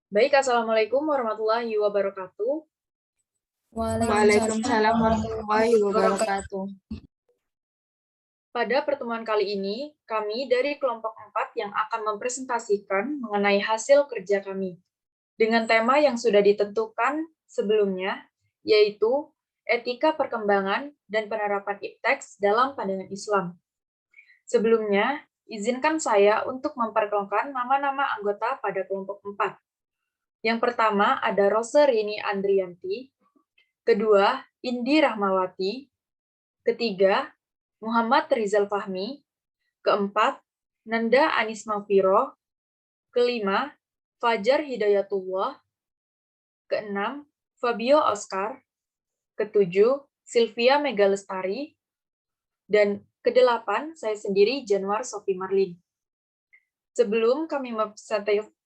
Baik, Assalamualaikum warahmatullahi wabarakatuh. Waalaikumsalam warahmatullahi wabarakatuh. Pada pertemuan kali ini, kami dari kelompok 4 yang akan mempresentasikan mengenai hasil kerja kami dengan tema yang sudah ditentukan sebelumnya, yaitu etika perkembangan dan penerapan ipteks dalam pandangan Islam. Sebelumnya, izinkan saya untuk memperkenalkan nama-nama anggota pada kelompok 4. Yang pertama ada Rose Rini Andrianti, kedua Indi Rahmawati, ketiga Muhammad Rizal Fahmi, keempat Nanda Anis Mafiro, kelima Fajar Hidayatullah, keenam Fabio Oscar, ketujuh Sylvia Megalestari, dan kedelapan saya sendiri Januar Sofi Marlin. Sebelum kami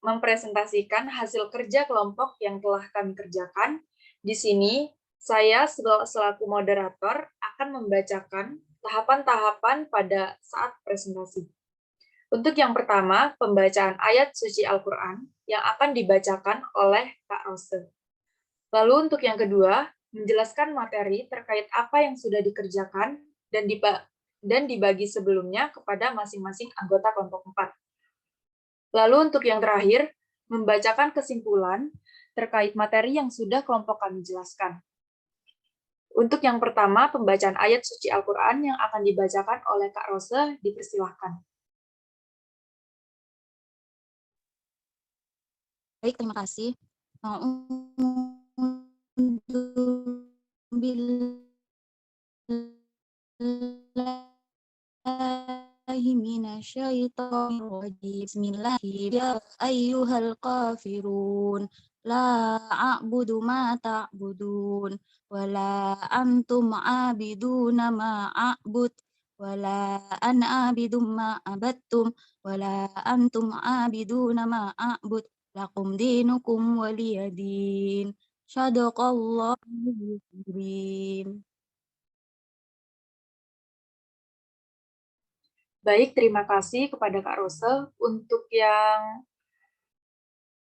mempresentasikan hasil kerja kelompok yang telah kami kerjakan, di sini saya selaku moderator akan membacakan tahapan-tahapan pada saat presentasi. Untuk yang pertama, pembacaan ayat suci Al-Quran yang akan dibacakan oleh Kak Rose. Lalu untuk yang kedua, menjelaskan materi terkait apa yang sudah dikerjakan dan dibagi sebelumnya kepada masing-masing anggota kelompok 4. Lalu untuk yang terakhir, membacakan kesimpulan terkait materi yang sudah kelompok kami jelaskan. Untuk yang pertama, pembacaan ayat suci Al-Quran yang akan dibacakan oleh Kak Rose, dipersilahkan. Baik, terima kasih. Bismillahirrahmanirrahim. Ayyuhal kafirun, la a'budu ma ta'budun, wala antum abiduna ma a'bud, wala ana abidum ma abattum, wala antum abiduna ma a'bud, lakum dinukum waliyadin. Shadaqallahul azim. Baik, terima kasih kepada Kak Rose. Untuk yang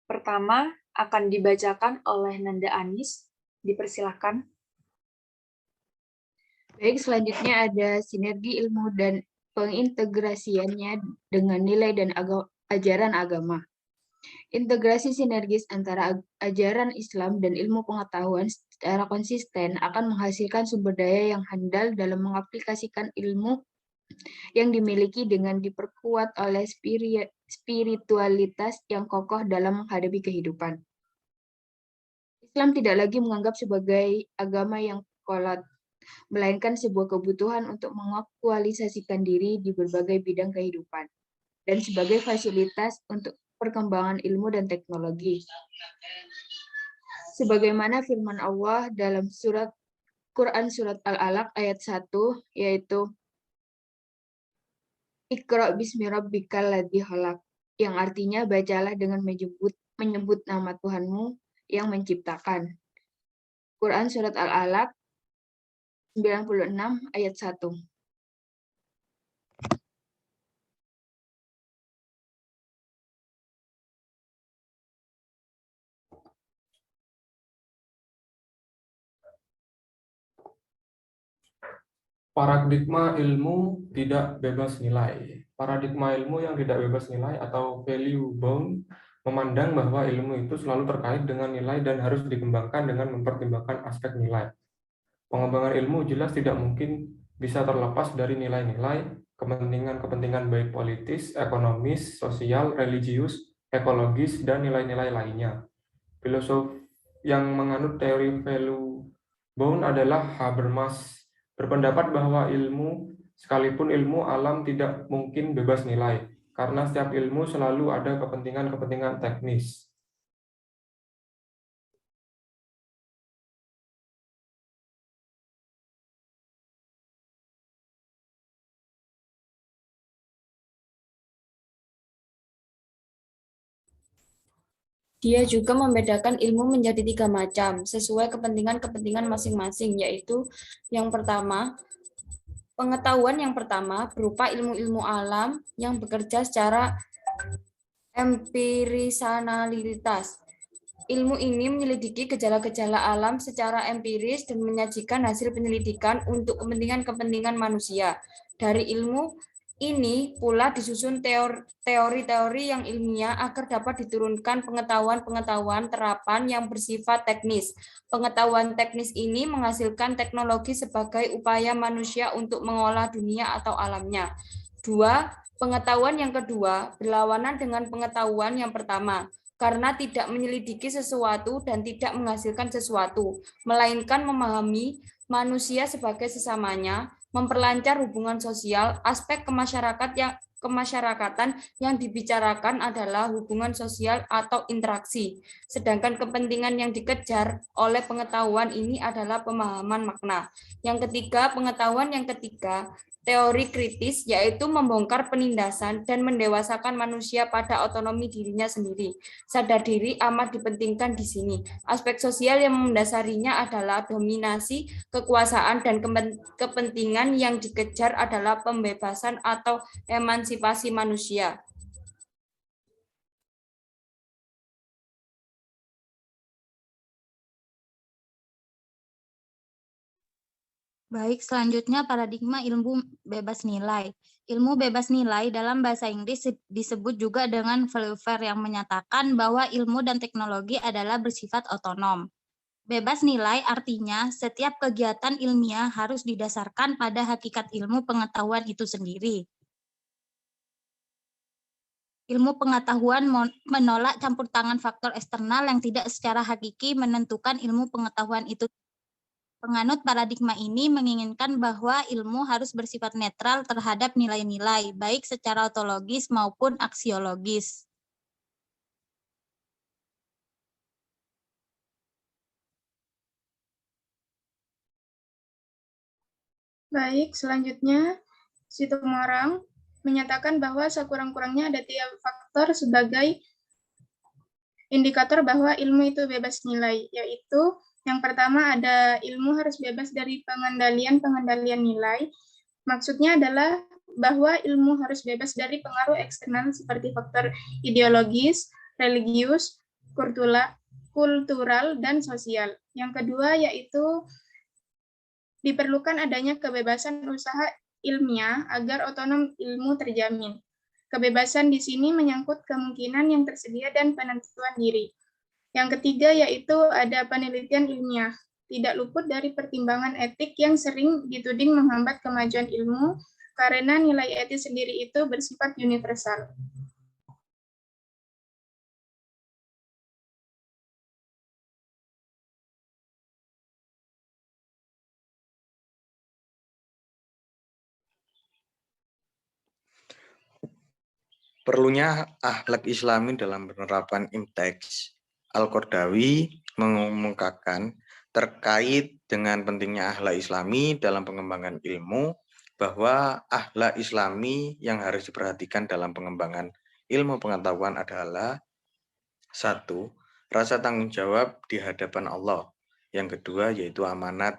pertama akan dibacakan oleh Nanda Anis. Dipersilahkan. Baik, selanjutnya ada sinergi ilmu dan pengintegrasiannya dengan nilai dan ajaran agama. Integrasi sinergis antara ajaran Islam dan ilmu pengetahuan secara konsisten akan menghasilkan sumber daya yang handal dalam mengaplikasikan ilmu yang dimiliki dengan diperkuat oleh spiritualitas yang kokoh dalam menghadapi kehidupan. Islam tidak lagi menganggap sebagai agama yang kolot, melainkan sebuah kebutuhan untuk mengaktualisasikan diri di berbagai bidang kehidupan, dan sebagai fasilitas untuk perkembangan ilmu dan teknologi. Sebagaimana firman Allah dalam Quran Surat Al-Alaq ayat 1, yaitu Iqra' bismi rabbikal ladzi khalaq, yang artinya bacalah dengan menyebut nama Tuhanmu yang menciptakan. Quran Surat Al-Alaq 96 ayat 1. Paradigma ilmu tidak bebas nilai. Paradigma ilmu yang tidak bebas nilai atau value bound memandang bahwa ilmu itu selalu terkait dengan nilai dan harus dikembangkan dengan mempertimbangkan aspek nilai. Pengembangan ilmu jelas tidak mungkin bisa terlepas dari nilai-nilai, kepentingan-kepentingan baik politis, ekonomis, sosial, religius, ekologis, dan nilai-nilai lainnya. Filosof yang menganut teori value bound adalah Habermas, berpendapat bahwa ilmu, sekalipun ilmu alam tidak mungkin bebas nilai, karena setiap ilmu selalu ada kepentingan-kepentingan teknis. Dia juga membedakan ilmu menjadi 3 macam, sesuai kepentingan-kepentingan masing-masing, yaitu yang pertama, pengetahuan yang pertama berupa ilmu-ilmu alam yang bekerja secara empirisanalitas. Ilmu ini menyelidiki gejala-gejala alam secara empiris dan menyajikan hasil penyelidikan untuk kepentingan-kepentingan manusia. Dari ilmu ini pula disusun teori-teori yang ilmiah agar dapat diturunkan pengetahuan-pengetahuan terapan yang bersifat teknis. Pengetahuan teknis ini menghasilkan teknologi sebagai upaya manusia untuk mengolah dunia atau alamnya. 2. Pengetahuan yang kedua berlawanan dengan pengetahuan yang pertama, karena tidak menyelidiki sesuatu dan tidak menghasilkan sesuatu, melainkan memahami manusia sebagai sesamanya, memperlancar hubungan sosial. Aspek kemasyarakatan yang dibicarakan adalah hubungan sosial atau interaksi, sedangkan kepentingan yang dikejar oleh pengetahuan ini adalah pemahaman makna. Yang ketiga, pengetahuan yang ketiga, teori kritis, yaitu membongkar penindasan dan mendewasakan manusia pada otonomi dirinya sendiri. Sadar diri amat dipentingkan di sini. Aspek sosial yang mendasarinya adalah dominasi, kekuasaan, dan kepentingan yang dikejar adalah pembebasan atau emansipasi manusia. Baik, selanjutnya paradigma ilmu bebas nilai. Ilmu bebas nilai dalam bahasa Inggris disebut juga dengan value fair yang menyatakan bahwa ilmu dan teknologi adalah bersifat otonom. Bebas nilai artinya setiap kegiatan ilmiah harus didasarkan pada hakikat ilmu pengetahuan itu sendiri. Ilmu pengetahuan menolak campur tangan faktor eksternal yang tidak secara hakiki menentukan ilmu pengetahuan itu. Penganut paradigma ini menginginkan bahwa ilmu harus bersifat netral terhadap nilai-nilai, baik secara ontologis maupun aksiologis. Baik, selanjutnya Situmorang menyatakan bahwa sekurang-kurangnya ada 3 faktor sebagai indikator bahwa ilmu itu bebas nilai, yaitu yang pertama ada ilmu harus bebas dari pengendalian nilai. Maksudnya adalah bahwa ilmu harus bebas dari pengaruh eksternal seperti faktor ideologis, religius, kultural, dan sosial. Yang kedua yaitu diperlukan adanya kebebasan usaha ilmiah agar otonom ilmu terjamin. Kebebasan di sini menyangkut kemungkinan yang tersedia dan penentuan diri. Yang ketiga yaitu ada penelitian ilmiah. Tidak luput dari pertimbangan etik yang sering dituding menghambat kemajuan ilmu karena nilai etis sendiri itu bersifat universal. Perlunya akhlak Islami dalam penerapan IMTEX. Al-Qardawi mengumumkakan terkait dengan pentingnya akhlak Islami dalam pengembangan ilmu, bahwa akhlak Islami yang harus diperhatikan dalam pengembangan ilmu pengetahuan adalah 1. Rasa tanggung jawab di hadapan Allah. Yang kedua yaitu amanat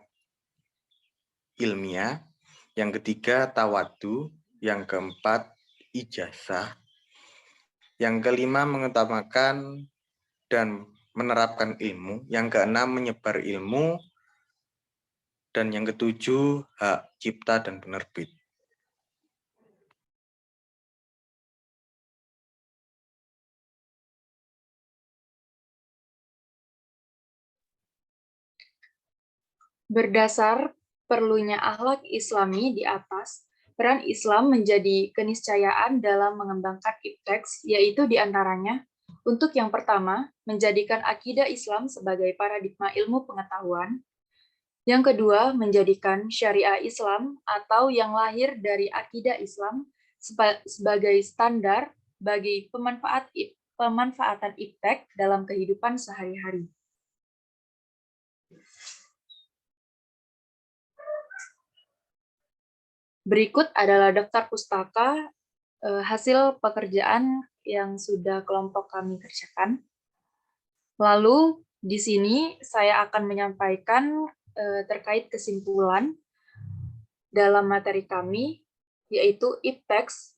ilmiah. Yang ketiga tawadu. Yang keempat ijazah. Yang kelima mengutamakan dan menerapkan ilmu. Yang keenam menyebar ilmu. Dan yang ketujuh hak cipta dan penerbit. Berdasar perlunya akhlak Islami di atas, peran Islam menjadi keniscayaan dalam mengembangkan IPTEX, yaitu diantaranya, untuk yang pertama, menjadikan akidah Islam sebagai paradigma ilmu pengetahuan. Yang kedua, menjadikan syariah Islam atau yang lahir dari akidah Islam sebagai standar bagi pemanfaatan IPTEX dalam kehidupan sehari-hari. Berikut adalah daftar pustaka hasil pekerjaan yang sudah kelompok kami kerjakan. Lalu di sini saya akan menyampaikan terkait kesimpulan dalam materi kami, yaitu IPTEX,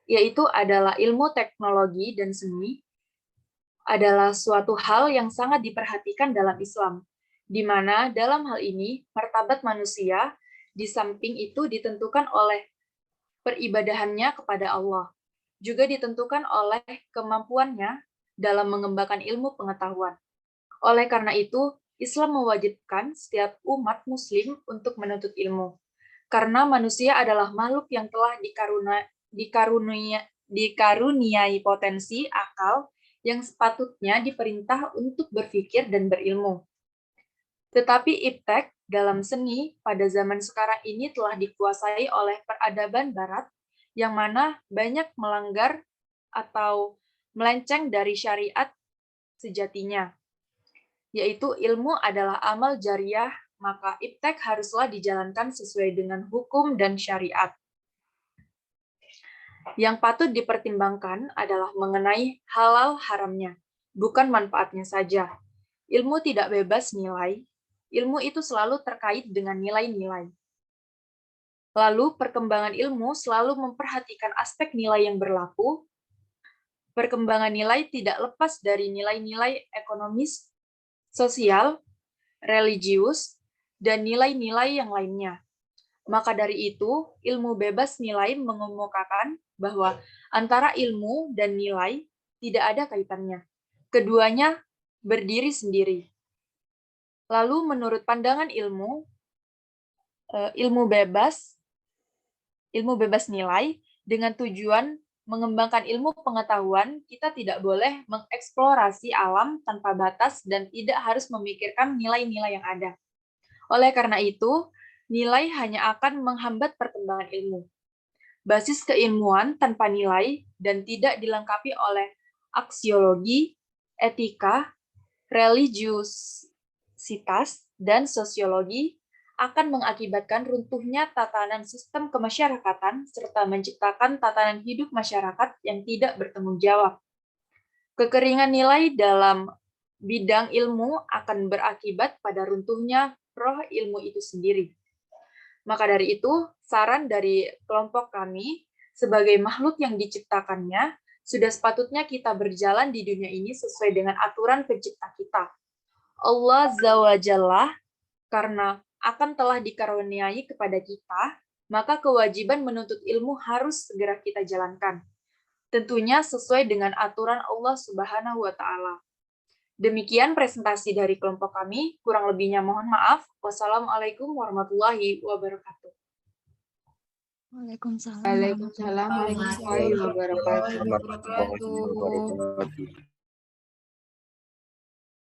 yaitu adalah ilmu teknologi dan seni adalah suatu hal yang sangat diperhatikan dalam Islam, di mana dalam hal ini martabat manusia di samping itu ditentukan oleh peribadahannya kepada Allah, juga ditentukan oleh kemampuannya dalam mengembangkan ilmu pengetahuan. Oleh karena itu, Islam mewajibkan setiap umat muslim untuk menuntut ilmu, karena manusia adalah makhluk yang telah dikaruniai potensi akal yang sepatutnya diperintah untuk berpikir dan berilmu. Tetapi iptek dalam seni pada zaman sekarang ini telah dikuasai oleh peradaban barat yang mana banyak melanggar atau melenceng dari syariat sejatinya, yaitu ilmu adalah amal jariah, maka iptek haruslah dijalankan sesuai dengan hukum dan syariat. Yang patut dipertimbangkan adalah mengenai halal haramnya, bukan manfaatnya saja. Ilmu tidak bebas nilai, ilmu itu selalu terkait dengan nilai-nilai. Lalu perkembangan ilmu selalu memperhatikan aspek nilai yang berlaku. Perkembangan nilai tidak lepas dari nilai-nilai ekonomis, sosial, religius, dan nilai-nilai yang lainnya. Maka dari itu, ilmu bebas nilai mengemukakan bahwa antara ilmu dan nilai tidak ada kaitannya. Keduanya berdiri sendiri. Lalu menurut pandangan ilmu bebas nilai dengan tujuan mengembangkan ilmu pengetahuan, kita tidak boleh mengeksplorasi alam tanpa batas dan tidak harus memikirkan nilai-nilai yang ada. Oleh karena itu, nilai hanya akan menghambat perkembangan ilmu. Basis keilmuan tanpa nilai dan tidak dilengkapi oleh aksiologi, etika, religiusitas, dan sosiologi akan mengakibatkan runtuhnya tatanan sistem kemasyarakatan serta menciptakan tatanan hidup masyarakat yang tidak bertanggung jawab. Kekeringan nilai dalam bidang ilmu akan berakibat pada runtuhnya roh ilmu itu sendiri. Maka dari itu, saran dari kelompok kami, sebagai makhluk yang diciptakannya, sudah sepatutnya kita berjalan di dunia ini sesuai dengan aturan pencipta kita. Allah Azza wa Jalla, karena akan telah dikaruniai kepada kita, maka kewajiban menuntut ilmu harus segera kita jalankan. Tentunya sesuai dengan aturan Allah Subhanahu wa Ta'ala. Demikian presentasi dari kelompok kami, kurang lebihnya mohon maaf. Wassalamualaikum warahmatullahi wabarakatuh. Waalaikumsalam Waalaikumsalam warahmatullahi wabarakatuh. Warahmatullahi wabarakatuh.